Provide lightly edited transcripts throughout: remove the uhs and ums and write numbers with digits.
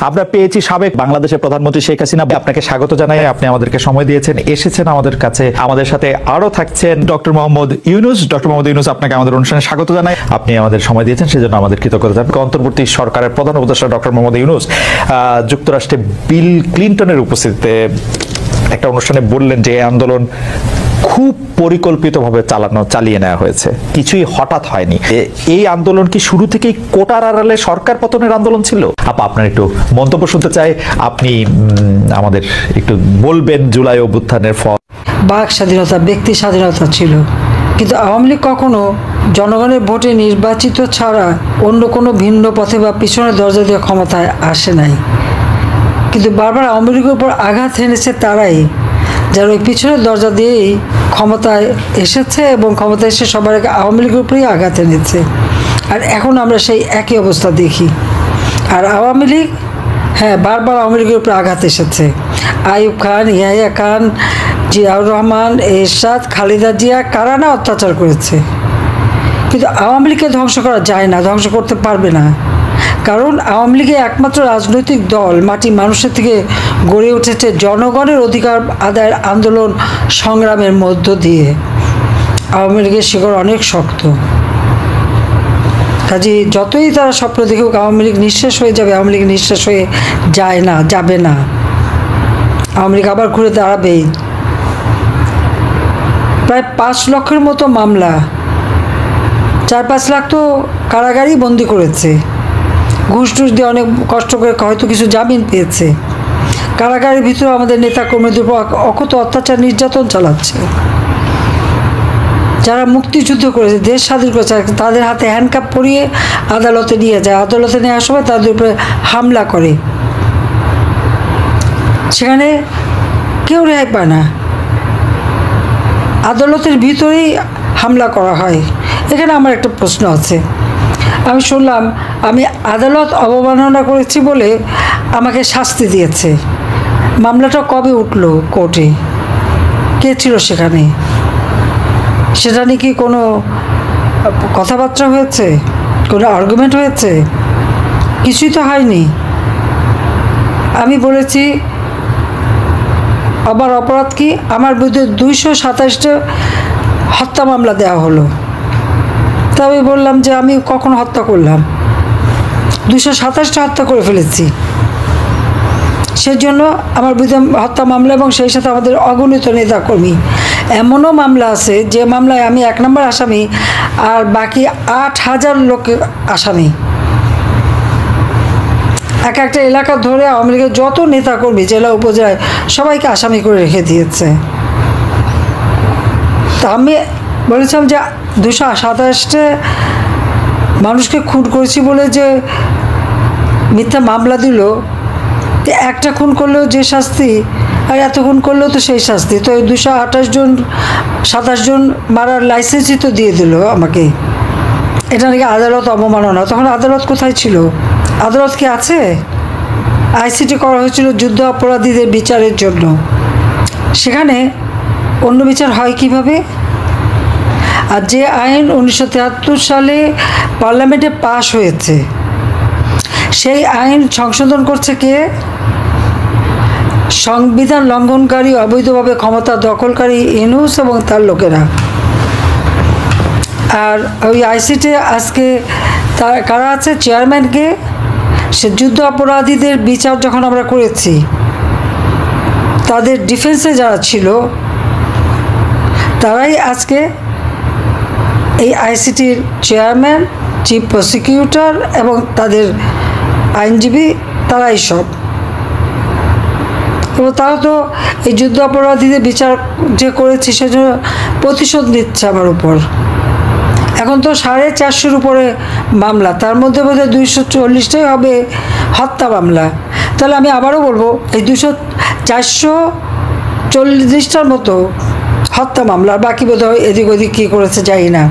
আমরা পেয়েছি সাবেক বাংলাদেশের প্রধানমন্ত্রী শেখ হাসিনা। আপনাকে স্বাগত জানাই, আপনি আমাদেরকে সময় দিয়েছেন, এসেছেন আমাদের কাছে। আমাদের সাথে আরো থাকছেন ডক্টর মোহাম্মদ ইউনূস। ডক্টর মোহাম্মদ ইউনূস, আপনাকে আমাদের অনুষ্ঠানে স্বাগত জানাই। আপনি আমাদের সময় দিয়েছেন, সেজন্য আমাদের কৃতজ্ঞতা জানাই। অন্তর্বর্তী সরকারের প্রধান উপদেষ্টা ডক্টর মোহাম্মদ ইউনূস যুক্তরাষ্ট্রে বিল ক্লিনটনের উপস্থিতিতে একটা অনুষ্ঠানে বললেন যে এই আন্দোলন খুব পরিকল্পিতভাবে চালিয়ে নেওয়া হয়েছে, কিছুই হঠাৎ হয়নি। এই আন্দোলন কি শুরু থেকেই কোটার আড়ালে সরকার পতনের আন্দোলন ছিল? আপনার একটু মন্তব্য শুনতে চাই। আপনি আমাদের একটু বলবেন জুলাই অভ্যুত্থানের ফল। বাক স্বাধীনতা, ব্যক্তি স্বাধীনতা ছিল, কিন্তু আওয়ামী লীগ কখনো জনগণের ভোটে নির্বাচিত ছাড়া অন্য কোনো ভিন্ন পথে বা পিছনের দরজা দিয়ে ক্ষমতায় আসে নাই। কিন্তু বারবার আওয়ামী লীগের উপর আঘাত এনেছে তারাই, যারা ওই পিছনের দরজা দিয়েই ক্ষমতায় এসেছে এবং ক্ষমতায় এসে সবার আগে আওয়ামী লীগের উপরেই আঘাত এনেছে। আর এখন আমরা সেই একই অবস্থা দেখি। আর আওয়ামী লীগ, বারবার আওয়ামী লীগের উপরে আঘাত এসেছে। আইয়ুব খান, ইয়াহিয়া খান, জিয়াউর রহমান, এরশাদ, খালেদা জিয়া, কারা না অত্যাচার করেছে। কিন্তু আওয়ামী লীগকে ধ্বংস করা যায় না, ধ্বংস করতে পারবে না। কারণ আওয়ামী লীগের একমাত্র রাজনৈতিক দল মাটি মানুষের থেকে গড়ে উঠেছে জনগণের অধিকার আদায়ের আন্দোলন সংগ্রামের মধ্য দিয়ে। আওয়ামী লীগের শিকড় অনেক শক্ত। কাজে যতই তারা স্বপ্ন দেখুক আওয়ামী লীগ নিঃশেষ হয়ে যাবে, আওয়ামী লীগ নিঃশেষ হয়ে যায় না, যাবে না। আওয়ামী লীগ আবার ঘুরে দাঁড়াবেই। প্রায় 5 লক্ষের মতো মামলা, 4-5 লাখ তো কারাগারেই বন্দি করেছে। ঘুষ টুস দিয়ে অনেক কষ্ট করে হয়তো কিছু জামিন পেয়েছে। কারাগারের ভিতরে আমাদের নেতা কর্মীদের উপর অকথ্য অত্যাচার নির্যাতন চালাচ্ছে। যারা মুক্তিযুদ্ধ করেছে, দেশ স্বাধীন করেছে, তাদের হাতে হ্যান্ডকাপ পরিয়ে আদালতে নিয়ে যায়। আদালতে নেওয়ার সময় তাদের উপরে হামলা করে, সেখানে কেউ রেহাই পায় না। আদালতের ভিতরেই হামলা করা হয়। এখানে আমার একটা প্রশ্ন আছে। আমি শুনলাম আমি আদালত অবমাননা করেছি বলে আমাকে শাস্তি দিয়েছে। মামলাটা কবে উঠল কোর্টে? কে ছিল সেখানে? সেটা নিয়ে কি কোনো কথাবার্তা হয়েছে? কোনো আর্গুমেন্ট হয়েছে? কিছুই তো হয়নি। আমি বলেছি আবার অপরাধ কি, আমার বিরুদ্ধে 227টা হত্যা মামলা দেওয়া হলো। তা আমি বললাম যে আমি কখন হত্যা করলাম? 227টা হত্যা করে ফেলেছি। সেজন্য আমার বিরুদ্ধে হত্যা মামলা এবং সেই সাথে আমাদের অগণিত নেতাকর্মী। এমনও মামলা আছে যে মামলায় আমি 1 নম্বর আসামি আর বাকি 8000 লোক আসামি। একটা এলাকা ধরে আওয়ামী লীগের যত নেতাকর্মী জেলা উপজেলায় সবাইকে আসামি করে রেখে দিয়েছে। তা আমি বলেছিলাম যে 227টা মানুষকে খুন করেছি বলে যে মিথ্যা মামলা দিল, একটা খুন করলেও যে শাস্তি আর এত খুন করলেও তো সেই শাস্তি। তো এই 227 জন মারার লাইসেন্সই তো দিয়ে দিল আমাকে। এটা নাকি আদালত অবমাননা। তখন আদালত কোথায় ছিল? আদালত কি আছে? আইসিটি করা হয়েছিল যুদ্ধ অপরাধীদের বিচারের জন্য। সেখানে অন্য বিচার হয় কিভাবে? আর যে আইন 1973 সালে পার্লামেন্টে পাশ হয়েছে, সেই আইন সংশোধন করছে কে? সংবিধান লঙ্ঘনকারী, অবৈধভাবে ক্ষমতা দখলকারী ইউনূস এবং তার লোকেরা। আর ওই আইসিটি আজকে কারা আছে? চেয়ারম্যানকে। সে যুদ্ধ অপরাধীদের বিচার যখন আমরা করেছি, তাদের ডিফেন্সে যারা ছিল তারাই আজকে এই আইসিটির চেয়ারম্যান, চিফ প্রসিকিউটর এবং তাদের আইনজীবী, তারাই সব। এবং তারা তো এই যুদ্ধ অপরাধীদের বিচার যে করেছি সেজন্য প্রতিশোধ নিচ্ছে আমার উপর। এখন তো 450-র উপরে মামলা, তার মধ্যে বোধহয় 240টাই হবে হত্যা মামলা। তাহলে আমি আবারও বলবো এই 440টার মতো হত্যা মামলা, বাকি বোধহয় এদিক ওদিক কী করেছে জানি না।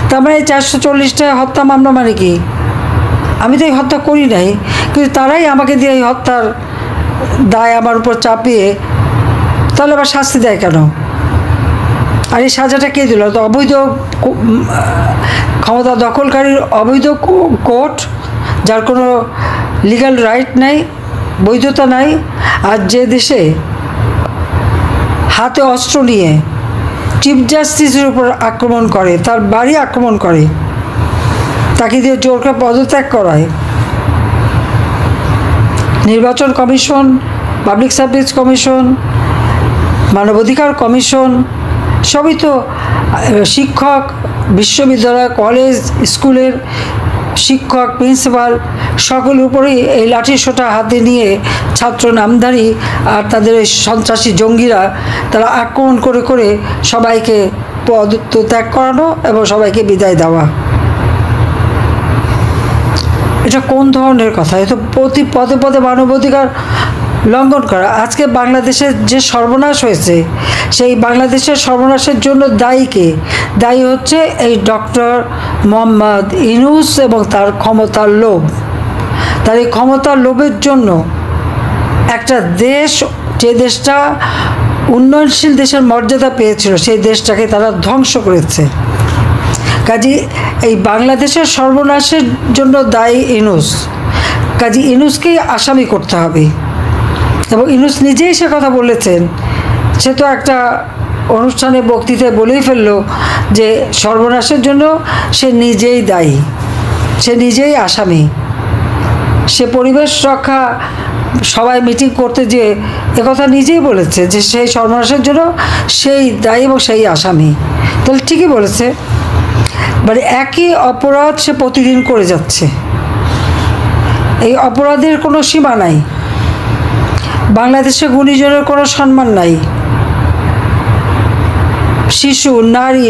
তার মানে এই 440টা হত্যা মামলা মানে কি? আমি তো এই হত্যা করি নাই, কিন্তু তারাই আমাকে দিয়ে এই হত্যার দায় আমার উপর চাপিয়ে তাহলে আবার শাস্তি দেয় কেন? আর এই সাজাটা কে দিল? তো অবৈধ ক্ষমতা দখলকারীর অবৈধ কোর্ট, যার কোনো লিগ্যাল রাইট নাই, বৈধতা নাই। আর যে দেশে হাতে অস্ত্র নিয়ে চিফ জাস্টিসের উপর আক্রমণ করে, তার বাড়ি আক্রমণ করে, তাকে দিয়ে জোর করে পদত্যাগ করায়, নির্বাচন কমিশন, পাবলিক সার্ভিস কমিশন, মানবাধিকার কমিশন সবই তো শিক্ষক, বিশ্ববিদ্যালয়, কলেজ, স্কুলের শিক্ষক, প্রিন্সিপাল সকলের উপরেই এই লাঠিসোঁটা হাতে নিয়ে ছাত্র নামধারী আর তাদের এই সন্ত্রাসী জঙ্গিরা তারা আক্রমণ করে করে সবাইকে পদত্যাগ করানো এবং সবাইকে বিদায় দেওয়া। এটা কোন ধরনের কথা? এ তো প্রতি পদে পদে মানবাধিকার লঙ্ঘন করা। আজকে বাংলাদেশের যে সর্বনাশ হয়েছে, সেই বাংলাদেশের সর্বনাশের জন্য দায়ী কে? দায়ী হচ্ছে এই ডক্টর মোহাম্মদ ইউনূস এবং তার ক্ষমতার লোভ। তার এই ক্ষমতার লোভের জন্য একটা দেশ, যে দেশটা উন্নয়নশীল দেশের মর্যাদা পেয়েছিল, সেই দেশটাকে তারা ধ্বংস করেছে। কাজী এই বাংলাদেশের সর্বনাশের জন্য দায়ী ইউনূস। কাজী ইউনূসকেই আসামি করতে হবে। এবং ইউনূস নিজেই সে কথা বলেছেন। সে তো একটা অনুষ্ঠানে বক্তৃতায় বলেই ফেললো যে সর্বনাশের জন্য সে নিজেই দায়ী, সে নিজেই আসামি। সে পরিবেশ রক্ষা সবাই মিটিং করতে যেয়ে একথা নিজেই বলেছে যে সেই সর্বনাশের জন্য সেই দায়ী এবং সেই আসামি। তাহলে ঠিকই বলেছে। মানে একই অপরাধ সে প্রতিদিন করে যাচ্ছে। এই অপরাধের কোনো সীমা নাই। বাংলাদেশে গুণীজনের কোনো সম্মান নাই। শিশু, নারী,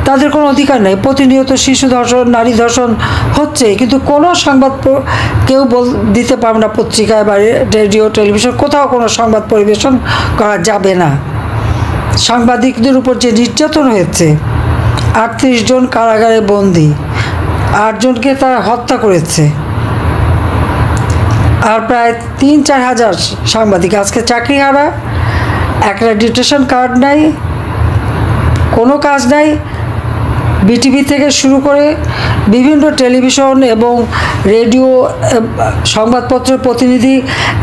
তাদের কোনো অধিকার নেই। প্রতিনিয়ত শিশু ধর্ষণ, নারী ধর্ষণ হচ্ছে, কিন্তু কোনো সংবাদ কেউ দিতে পারবে না। পত্রিকায় বা রেডিও, টেলিভিশন কোথাও কোনো সংবাদ পরিবেশন করা যাবে না। সাংবাদিকদের উপর যে নির্যাতন হয়েছে, 38 জন কারাগারে বন্দী, 8 জনকে তারা হত্যা করেছে, আর প্রায় 3-4 হাজার সাংবাদিক আজকে চাকরি হারা, অ্যাক্রেডিটেশন কার্ড নাই, কোনো কাজ নাই। বিটিভি থেকে শুরু করে বিভিন্ন টেলিভিশন এবং রেডিও, সংবাদপত্রের প্রতিনিধি,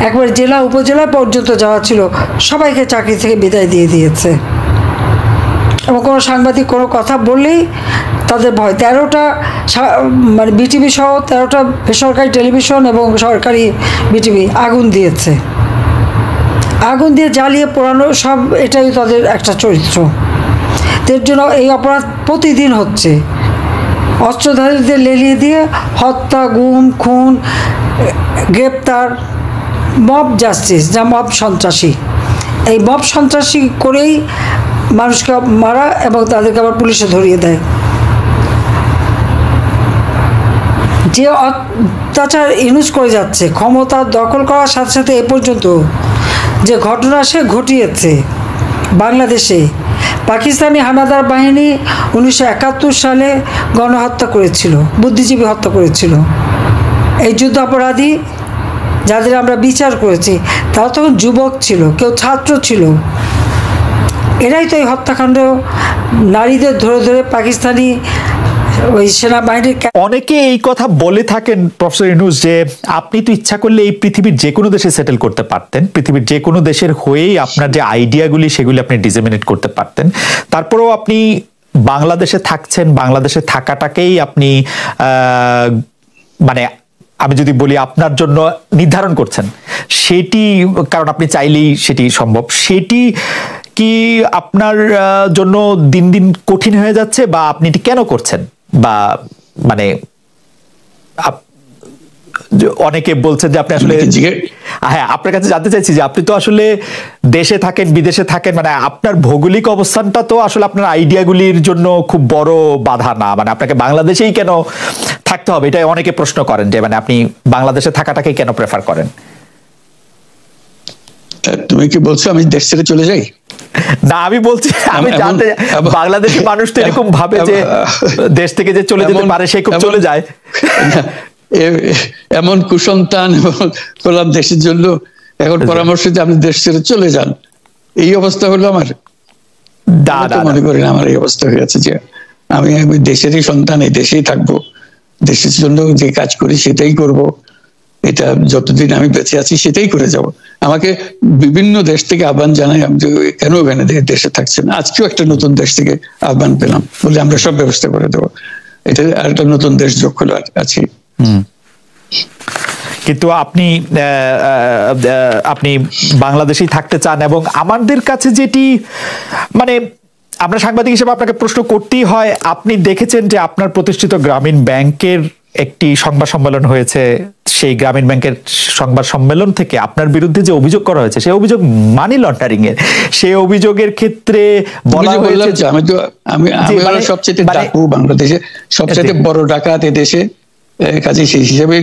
একবার জেলা উপজেলা পর্যন্ত যাওয়া ছিল, সবাইকে চাকরি থেকে বিদায় দিয়ে দিয়েছে। এবং কোনো সাংবাদিক কোনো কথা বললেই তাদের ভয়। 13টা মানে বিটিভি সহ 13টা বেসরকারি টেলিভিশন এবং সরকারি বিটিভি আগুন দিয়েছে। আগুন দিয়ে জ্বালিয়ে পোড়ানো, সব এটাই তাদের একটা চরিত্র। এর জন্য এই অপরাধ প্রতিদিন হচ্ছে। অস্ত্রধারীদের লেলিয়ে দিয়ে হত্যা, গুম, খুন, গ্রেপ্তার, মব জাস্টিস, যা মব সন্ত্রাসী। এই মব সন্ত্রাসী করেই মানুষকে মারা এবং তাদেরকে আবার পুলিশে ধরিয়ে দেয়। যে অত্যাচার ইউনূস করে যাচ্ছে, ক্ষমতা দখল করার সাথে সাথে এ পর্যন্ত যে ঘটনা সে ঘটিয়েছে বাংলাদেশে, পাকিস্তানি হানাদার বাহিনী 1971 সালে গণহত্যা করেছিল, বুদ্ধিজীবী হত্যা করেছিল। এই যুদ্ধাপরাধী যাদের আমরা বিচার করেছি, তারা তখন যুবক ছিল, কেউ ছাত্র ছিল। এরাই তো এই হত্যাকাণ্ড, নারীদের ধরে ধরে পাকিস্তানি ওই সেনাবাহিনীর। অনেকে এই কথা বলে থাকেন প্রফেসর ইউনূস যে আপনি তো ইচ্ছা করলে এই পৃথিবীর যে কোনো দেশে সেটেল করতে পারতেন, পৃথিবীর যে কোনো দেশের হয়েই আপনার যে আইডিয়াগুলি সেগুলি আপনি ডিসেমিনেট করতে পারতেন, তারপরেও আপনি বাংলাদেশে থাকছেন, বাংলাদেশে থাকাটাকেই আপনি মানে আমি যদি বলি আপনার জন্য নির্ধারণ করছেন, সেটি কারণ আপনি চাইলেই সেটি সম্ভব, সেটি কি আপনার জন্য দিন দিন কঠিন হয়ে যাচ্ছে, বা আপনি এটি কেন করছেন? বা মানে অনেকে বলছেন যে আপনি আসলে, হ্যাঁ আপনার কাছে জানতে চাইছি যে আপনি তো আসলে দেশে থাকেন, বিদেশে থাকেন, মানে আপনার ভৌগোলিক অবস্থানটা তো আসলে আপনার আইডিয়াগুলির জন্য খুব বড় বাধা না, মানে আপনাকে বাংলাদেশেই কেন থাকতে হবে, এটা অনেকে প্রশ্ন করেন যে মানে আপনি বাংলাদেশে থাকাটাকে কেন প্রেফার করেন? তুমি কি বলছো আমি দেশ ছেড়ে চলে যাই? না, আমি বলছি আমি জানতে, বাংলাদেশের মানুষ তো এরকম ভাবে যে দেশ থেকে যে চলে যেতে পারে সে খুব চলে যায়। এমন কুসন্তান করলাম দেশের জন্য, এখন পরামর্শ যে আপনি দেশ ছেড়ে চলে যান, এই অবস্থা হলো আমার। মনে করি না আমার এই অবস্থা হয়ে গেছে যে আমি দেশেরই সন্তান, এই দেশেই থাকবো, দেশের জন্য যে কাজ করি সেটাই করব, এটা যতদিন আমি বেঁচে আছি সেটাই করে যাব। আমাকে বিভিন্ন দেশ থেকে আহ্বান জানাই, আমি কেন ওখানে দেশে থাকছেন, আজকেও একটা নতুন দেশ থেকে আহ্বান পেলাম, বলে আমরা সব ব্যবস্থা করে দেবো। এটা আর একটা নতুন দেশ যোগ হলো আছি। কিন্তু আপনি বাংলাদেশেই থাকতে চান, এবং আমাদের কাছে যেটি মানে আমরা সাংবাদিক হিসেবে আপনাকে প্রশ্ন করতেই হয়, আপনি দেখেছেন যে আপনার প্রতিষ্ঠিত গ্রামীণ ব্যাংকের একটি সংবাদ সম্মেলন হয়েছে, সেই গ্রামীণ ব্যাংকের সংবাদ সম্মেলন থেকে আপনার বিরুদ্ধে যে অভিযোগ করা হয়েছে, সেই অভিযোগ মানি লন্ডারিং এর। সেই অভিযোগের ক্ষেত্রে বলা হয়েছে আমি সবচেয়ে ডাকু বাংলাদেশে সবচেয়ে বড় ডাকাত এদেশে, কাজে সেই হিসাবে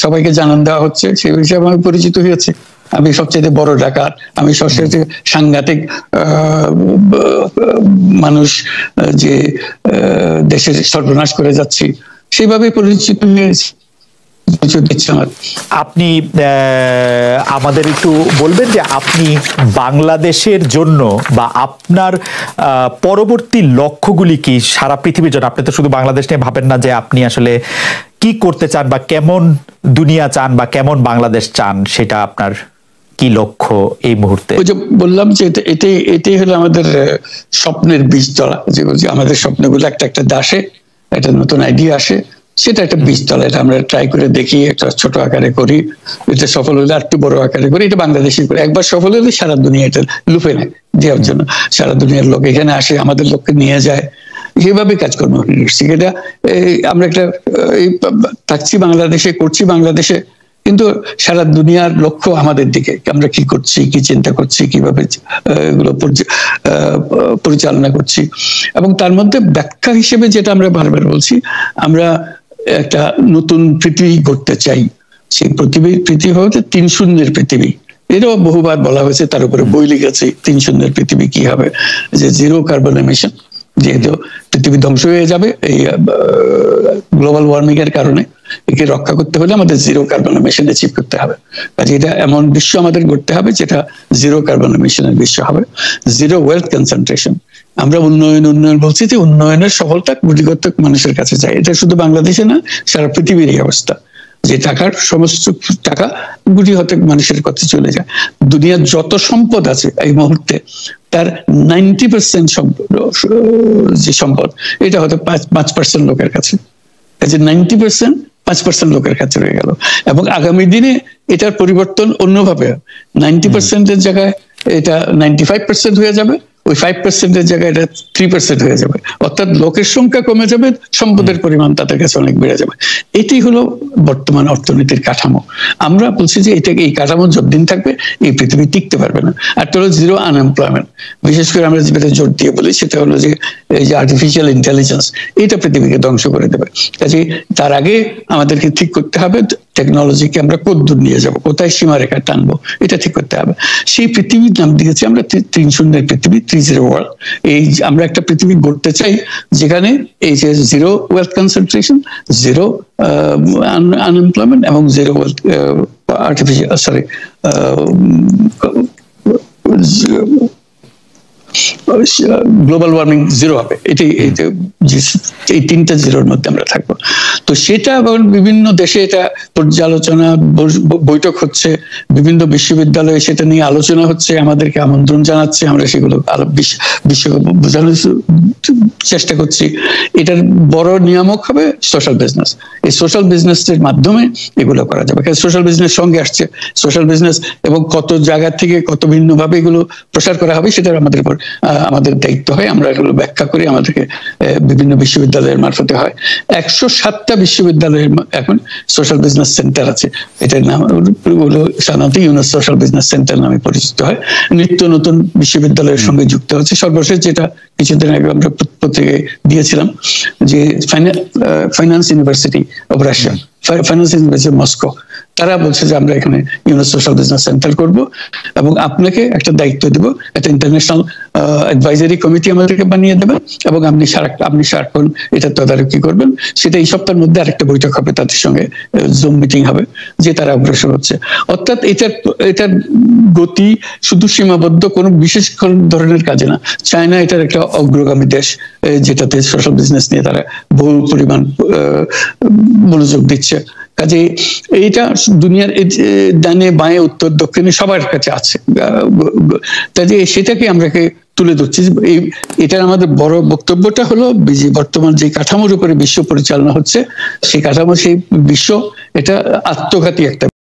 সবাইকে জানান দেওয়া হচ্ছে, সেই হিসাবে আমি পরিচিত হয়েছে। আমি সবচেয়ে বড় ডাকাত, আমি সবচেয়ে সাংঘাতিক মানুষ যে দেশের সর্বনাশ করে যাচ্ছি, সেইভাবে পরিচিত হয়েছে। আপনি আমাদের একটু বলবেন যে আপনি বাংলাদেশের জন্য বা আপনার পরবর্তী লক্ষ্যগুলি কি সারা পৃথিবীর জন্য? আপনি তো শুধু বাংলাদেশ নিয়ে ভাবেন না, যে আপনি আসলে কি করতে চান বা কেমন দুনিয়া চান বা কেমন বাংলাদেশ চান, সেটা আপনার কি লক্ষ্য এই মুহূর্তে? ওই যে বললাম যে এটাই হলো আমাদের স্বপ্নের বীজতলা, যে আমাদের স্বপ্নগুলো একটা দাসে একটা নতুন আইডিয়া আসে, সেটা একটা বীজতলা। এটা আমরা ট্রাই করে দেখি, একটা ছোট আকারে করি, এটা সফল হলে আর একটু বড় আকারে করি, এটা বাংলাদেশি করি। একবার সফল হলে সারা দুনিয়া এটা লুফে নেয় দেওয়ার জন্য, সারা দুনিয়ার লোক এখানে আসে, আমাদের লোককে নিয়ে যায়, এইভাবে কাজকর্ম করছি। এটা আমরা একটা থাকছি বাংলাদেশে, করছি বাংলাদেশে, কিন্তু সারা দুনিয়ার লক্ষ্য আমাদের দিকে, আমরা কি করছি, কি চিন্তা করছি, কিভাবে এগুলো পরিচালনা করছি। এবং তার মধ্যে ব্যাখ্যা হিসেবে যেটা আমরা বারবার বলছি, আমরা একটা নতুন পৃথিবী গড়তে চাই। সেই পৃথিবী হচ্ছে 3 শূন্যের পৃথিবী। এটাও বহুবার বলা হয়েছে, তার উপরে বই লিখেছি 3 শূন্যের পৃথিবী কি হবে, যে 0 কার্বন এমিশন। যেহেতু পৃথিবী ধ্বংস হয়ে যাবে এই গ্লোবাল ওয়ার্মিং এর কারণে, একে রক্ষা করতে হলে আমাদের 0 কার্বন এমিশন অ্যাচিভ করতে হবে। কাজে এটা এমন বিশ্ব আমাদের গড়তে হবে যেটা 0 কার্বন এমিশনের বিশ্ব হবে। 0 ওয়েলথ কনসেন্ট্রেশন। আমরা উন্নয়ন বলছি, যে উন্নয়নের সফলতা গুটিগত মানুষের কাছে যায়। এটা শুধু বাংলাদেশে না, সারা পৃথিবীর এই অবস্থা, যে টাকার সমস্ত টাকা গুটি হতে মানুষের কাছে চলে যায়। দুনিয়ার যত সম্পদ আছে এই মুহূর্তে, তার 90% যে সম্পদ, এটা হয়তো 5% লোকের কাছে। 5% লোকের কাছে রয়ে গেল, এবং আগামী দিনে এটার পরিবর্তন অন্যভাবে 90%-এর জায়গায় এটা 95% হয়ে যাবে, ওই 5%-এর জায়গায় এটা 3% হয়ে যাবে। অর্থাৎ লোকের সংখ্যা কমে যাবে, সম্পদের পরিমাণ তাদের কাছে অনেক বেড়ে যাবে। এটাই হলো বর্তমান অর্থনীতির কাঠামো। আমরা বলছি যে এই কাঠামো যতদিন থাকবে এই পৃথিবী টিকতে পারবে না। আর তো হলো 0 আনএমপ্লয়মেন্ট। বিশেষ করে আমরা যেটা জোর দিয়ে বলি, সেটা হলো যে এই যে আর্টিফিশিয়াল ইন্টেলিজেন্স, এটা পৃথিবীকে ধ্বংস করে দেবে। কাজে তার আগে আমাদেরকে ঠিক করতে হবে টেকনোলজিকে আমরা কতদূর নিয়ে যাব, কোথায় সীমারেখা টানবো, এটা ঠিক করতে হবে। সেই পৃথিবীর নাম দিয়েছি আমরা 3 শূন্যের পৃথিবী, 3-0 ওয়ার্ল্ড। এই আমরা একটা পৃথিবী গড়তে চাই যেখানে এই যে 0 ওয়েলথ কনসেন্ট্রেশন, 0 আনএমপ্লয়মেন্ট এবং 0 ওয়েলথ গ্লোবাল ওয়ার্মিং 0 হবে। এটাই এই 3টা 0-র মধ্যে আমরা থাকবো। তো সেটা এখন বিভিন্ন দেশে এটা পর্যালোচনা বৈঠক হচ্ছে, বিভিন্ন বিশ্ববিদ্যালয়ে সেটা নিয়ে আলোচনা হচ্ছে, আমাদেরকে আমন্ত্রণ জানাচ্ছে, আমরা সেগুলো বিশ্বকে বোঝানোর চেষ্টা করছি। এটার বড় নিয়ামক হবে সোশ্যাল বিজনেস। এই সোশ্যাল বিজনেসের মাধ্যমে এগুলো করা যাবে। সোশ্যাল বিজনেস সঙ্গে আসছে সোশ্যাল বিজনেস, এবং কত জায়গা থেকে কত ভিন্নভাবে এগুলো প্রসার করা হবে সেটা আমাদের দায়িত্ব হয়। আমরা এগুলো ব্যাখ্যা করি, আমাদেরকে বিভিন্ন বিশ্ববিদ্যালয়ের মারফতে হয়। 107টা বিশ্ববিদ্যালয়ের এখন সোশ্যাল বিজনেস সেন্টার আছে। এটার নাম হলো সাধারণত ইউনুস সোশ্যাল বিজনেস সেন্টার নামে পরিচিত হয়। নিত্য নতুন বিশ্ববিদ্যালয়ের সঙ্গে যুক্ত হচ্ছে। সর্বশেষ যেটা কিছুদিন আগে আমরা পত্রিকায় দিয়েছিলাম, যে finance university of Russia, finance university Moscow, তারা বলছে যে আমরা এখানে ইউনুস সোশ্যাল বিজনেস সেন্টার করব, এবং আপনাকে একটা দায়িত্ব দেব, একটা ইন্টারন্যাশনাল অ্যাডভাইজারি কমিটি আমাদেরকে বানিয়ে দেবেন, এবং আপনি সারাক্ষণ এটা তদারকি করবেন। সেটা এই সপ্তাহের মধ্যে আরেকটা বৈঠক হবে, তাদের সঙ্গে জুম মিটিং হবে, যে তারা অগ্রসর হচ্ছে। অর্থাৎ এটার গতি শুধু সীমাবদ্ধ কোনো বিশেষ ধরনের কাজে না। চায়না এটার একটা অগ্রগামী দেশ, যেটাতে সোশ্যাল বিজনেস নিয়ে তারা বহু পরিমাণ মনোযোগ দিচ্ছে। কাজে এইটা দুনিয়ার ডানে বাঁয়ে উত্তর দক্ষিণে সবার কাছে আছে, কাজে সেটাকে আমরাকে তুলে ধরছি। এটার আমাদের বড় বক্তব্যটা হলো বর্তমান যে কাঠামোর উপরে বিশ্ব পরিচালনা হচ্ছে, সেই কাঠামো, সেই বিশ্ব এটা আত্মঘাতী একটা